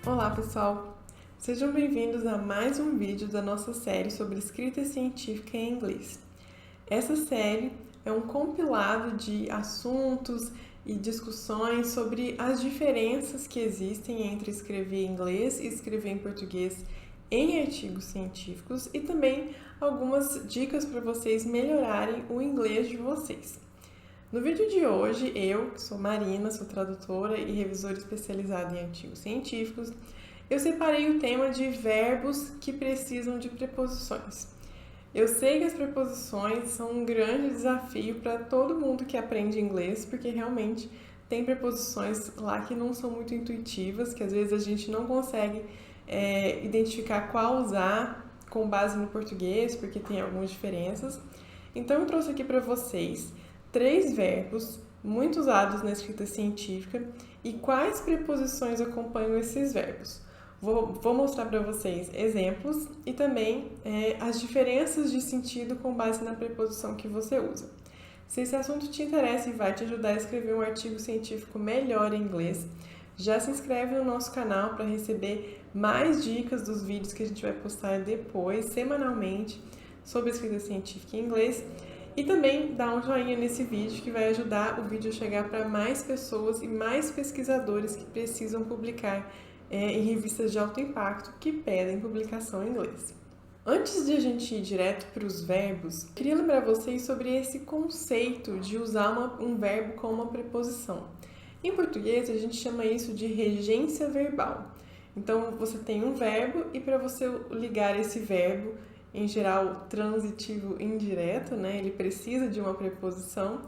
Olá pessoal, sejam bem-vindos a mais um vídeo da nossa série sobre escrita científica em inglês. Essa série é um compilado de assuntos e discussões sobre as diferenças que existem entre escrever em inglês e escrever em português em artigos científicos e também algumas dicas para vocês melhorarem o inglês de vocês. No vídeo de hoje, eu, que sou Marina, sou tradutora e revisora especializada em artigos científicos, eu separei o tema de verbos que precisam de preposições. Eu sei que as preposições são um grande desafio para todo mundo que aprende inglês, porque realmente tem preposições lá que não são muito intuitivas, que às vezes a gente não consegue identificar qual usar com base no português, porque tem algumas diferenças. Então eu trouxe aqui para vocês 3 verbos muito usados na escrita científica e quais preposições acompanham esses verbos. Vou mostrar para vocês exemplos e também as diferenças de sentido com base na preposição que você usa. Se esse assunto te interessa e vai te ajudar a escrever um artigo científico melhor em inglês, já se inscreve no nosso canal para receber mais dicas dos vídeos que a gente vai postar depois, semanalmente, sobre escrita científica em inglês. E também dá um joinha nesse vídeo que vai ajudar o vídeo a chegar para mais pessoas e mais pesquisadores que precisam publicar em revistas de alto impacto que pedem publicação em inglês. Antes de a gente ir direto para os verbos, queria lembrar vocês sobre esse conceito de usar um verbo com uma preposição. Em português, a gente chama isso de regência verbal. Então, você tem um verbo e para você ligar esse verbo, em geral transitivo indireto, né? Ele precisa de uma preposição.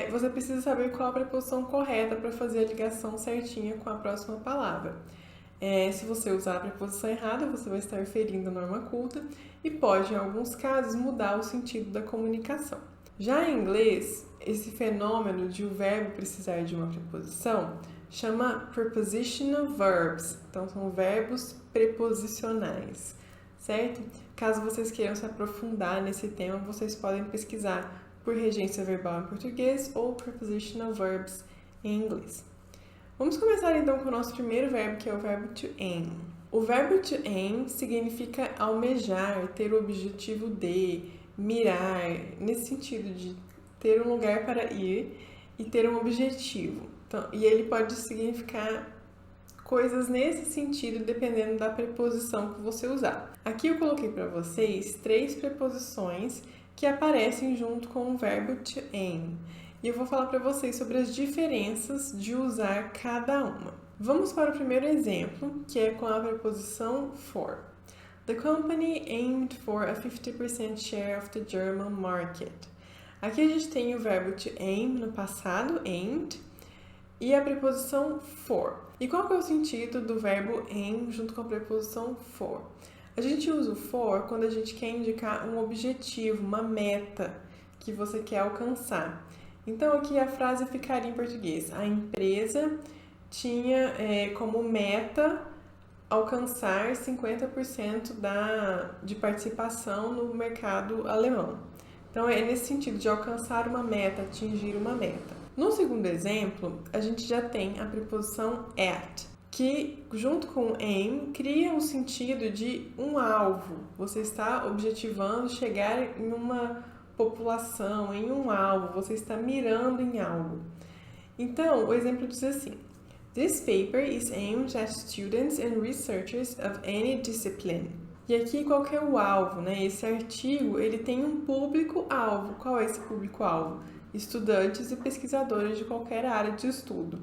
Você precisa saber qual a preposição correta para fazer a ligação certinha com a próxima palavra. Se você usar a preposição errada, você vai estar ferindo a norma culta e pode, em alguns casos, mudar o sentido da comunicação. Já em inglês, esse fenômeno de o verbo precisar de uma preposição chama prepositional verbs. Então, são verbos preposicionais, certo? Caso vocês queiram se aprofundar nesse tema, vocês podem pesquisar por regência verbal em português ou prepositional verbs em inglês. Vamos começar então com o nosso primeiro verbo, que é o verbo to aim. O verbo to aim significa almejar, ter o objetivo de, mirar, nesse sentido de ter um lugar para ir e ter um objetivo. Então, e ele pode significar coisas nesse sentido, dependendo da preposição que você usar. Aqui eu coloquei para vocês 3 preposições que aparecem junto com o verbo to aim. E eu vou falar para vocês sobre as diferenças de usar cada uma. Vamos para o primeiro exemplo, que é com a preposição for. The company aimed for a 50% share of the German market. Aqui a gente tem o verbo to aim no passado, aimed, e a preposição for. E qual que é o sentido do verbo aim junto com a preposição for? A gente usa o for quando a gente quer indicar um objetivo, uma meta que você quer alcançar. Então aqui a frase ficaria em português. A empresa tinha como meta alcançar 50% de participação no mercado alemão. Então é nesse sentido de alcançar uma meta, atingir uma meta. No segundo exemplo, a gente já tem a preposição at, que junto com aim cria um sentido de um alvo. Você está objetivando chegar em uma população, em um alvo, você está mirando em algo. Então, o exemplo diz assim: This paper is aimed at students and researchers of any discipline. E aqui qual que é o alvo, né? Esse artigo, ele tem um público-alvo. Qual é esse público-alvo? Estudantes e pesquisadores de qualquer área de estudo.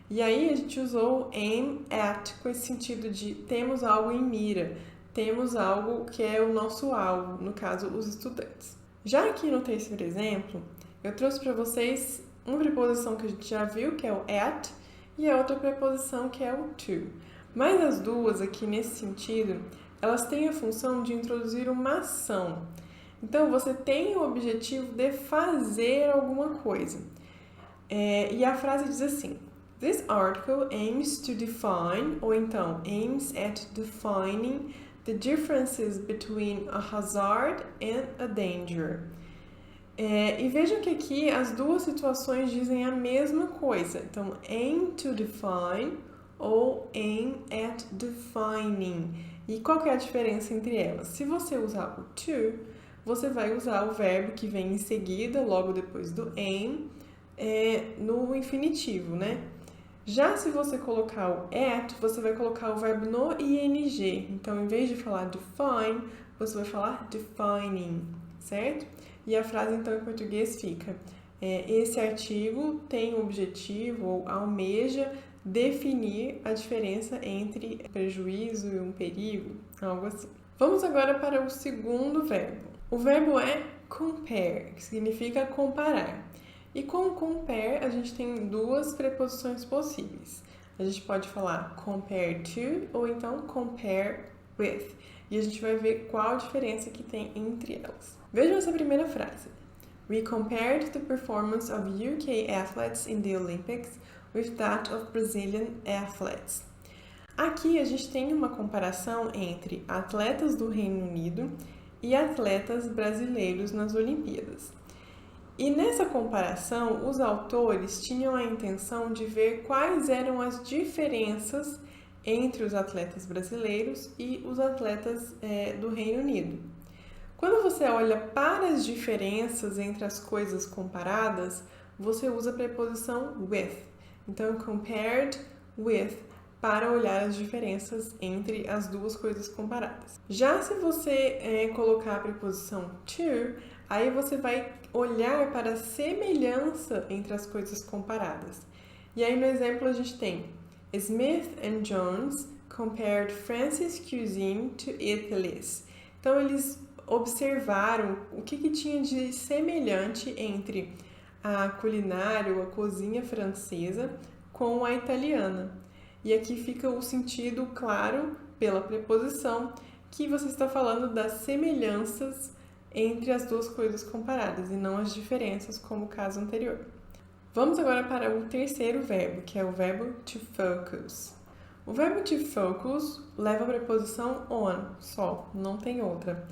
E aí a gente usou aim at com esse sentido de temos algo em mira, temos algo que é o nosso alvo, no caso, os estudantes. Já aqui no terceiro exemplo, eu trouxe para vocês uma preposição que a gente já viu, que é o at, e a outra preposição que é o to. Mas as duas aqui nesse sentido, elas têm a função de introduzir uma ação. Então, você tem o objetivo de fazer alguma coisa. E a frase diz assim: This article aims to define, ou então, aims at defining the differences between a hazard and a danger. E vejam que aqui as duas situações dizem a mesma coisa. Então, aim to define ou aim at defining. E qual que é a diferença entre elas? Se você usar o to, você vai usar o verbo que vem em seguida, logo depois do aim, no infinitivo, né? Já se você colocar o at, você vai colocar o verbo no ing. Então, em vez de falar define, você vai falar defining, certo? E a frase, então, em português fica: esse artigo tem o objetivo ou almeja definir a diferença entre prejuízo e um perigo, algo assim. Vamos agora para o segundo verbo. O verbo é compare, que significa comparar. E com compare, a gente tem duas preposições possíveis. A gente pode falar compare to ou então compare with. E a gente vai ver qual a diferença que tem entre elas. Vejam essa primeira frase. We compared the performance of UK athletes in the Olympics with that of Brazilian athletes. Aqui a gente tem uma comparação entre atletas do Reino Unido e atletas brasileiros nas Olimpíadas. E nessa comparação, os autores tinham a intenção de ver quais eram as diferenças entre os atletas brasileiros e os atletas do Reino Unido. Quando você olha para as diferenças entre as coisas comparadas, você usa a preposição with. Então, compared with, para olhar as diferenças entre as duas coisas comparadas. Já se você colocar a preposição to, aí você vai olhar para a semelhança entre as coisas comparadas. E aí no exemplo a gente tem Smith and Jones compared France's cuisine to Italy's. Então eles observaram o que tinha de semelhante entre a culinária ou a cozinha francesa com a italiana. E aqui fica o sentido claro pela preposição que você está falando das semelhanças entre as duas coisas comparadas e não as diferenças, como o caso anterior. Vamos agora para o terceiro verbo, que é o verbo to focus. O verbo to focus leva a preposição on, só, não tem outra.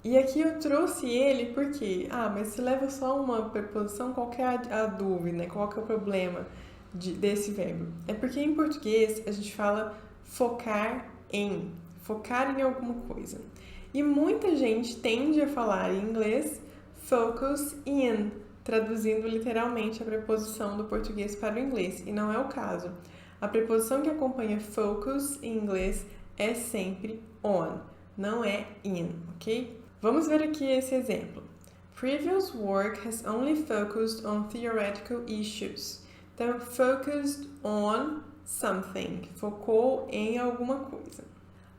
E aqui eu trouxe ele porque, mas se leva só uma preposição, qual que é a dúvida, né? Qual que é o problema desse verbo? É porque em português a gente fala focar em alguma coisa. E muita gente tende a falar em inglês focus in, traduzindo literalmente a preposição do português para o inglês, e não é o caso. A preposição que acompanha focus em inglês é sempre on, não é in, ok? Vamos ver aqui esse exemplo. Previous work has only focused on theoretical issues. Então, focused on something, focou em alguma coisa.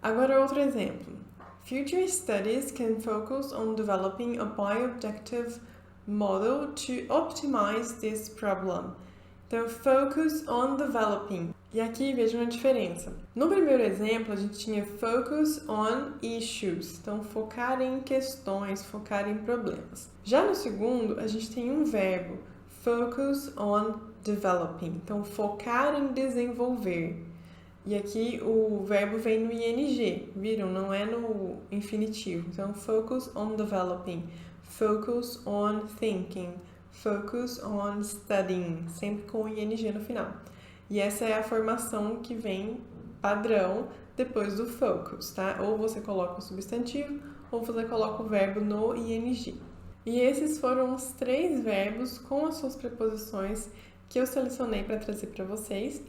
Agora outro exemplo. Future studies can focus on developing a bi-objective model to optimize this problem. Então, focus on developing. E aqui vejam a diferença. No primeiro exemplo, a gente tinha focus on issues. Então, focar em questões, focar em problemas. Já no segundo, a gente tem um verbo, focus on developing. Então, focar em desenvolver. E aqui o verbo vem no ing, viram? Não é no infinitivo. Então, focus on developing, focus on thinking, focus on studying, sempre com ing no final. E essa é a formação que vem padrão depois do focus, tá? Ou você coloca o substantivo, ou você coloca o verbo no ing. E esses foram os 3 verbos com as suas preposições que eu selecionei para trazer para vocês.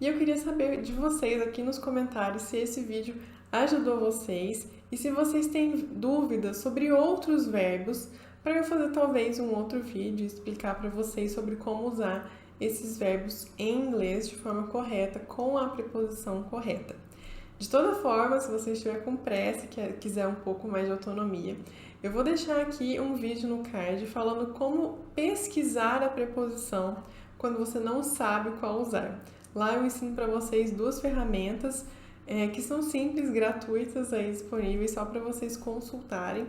E eu queria saber de vocês aqui nos comentários se esse vídeo ajudou vocês e se vocês têm dúvidas sobre outros verbos para eu fazer talvez um outro vídeo e explicar para vocês sobre como usar esses verbos em inglês de forma correta, com a preposição correta. De toda forma, se você estiver com pressa e quiser um pouco mais de autonomia, eu vou deixar aqui um vídeo no card falando como pesquisar a preposição quando você não sabe qual usar. Lá eu ensino para vocês 2 ferramentas que são simples, gratuitas, aí disponíveis só para vocês consultarem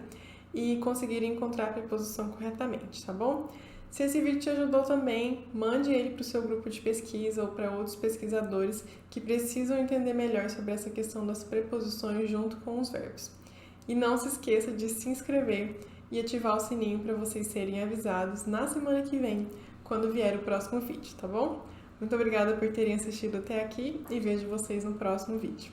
e conseguirem encontrar a preposição corretamente, tá bom? Se esse vídeo te ajudou também, mande ele para o seu grupo de pesquisa ou para outros pesquisadores que precisam entender melhor sobre essa questão das preposições junto com os verbos. E não se esqueça de se inscrever e ativar o sininho para vocês serem avisados na semana que vem, quando vier o próximo vídeo, tá bom? Muito obrigada por terem assistido até aqui e vejo vocês no próximo vídeo.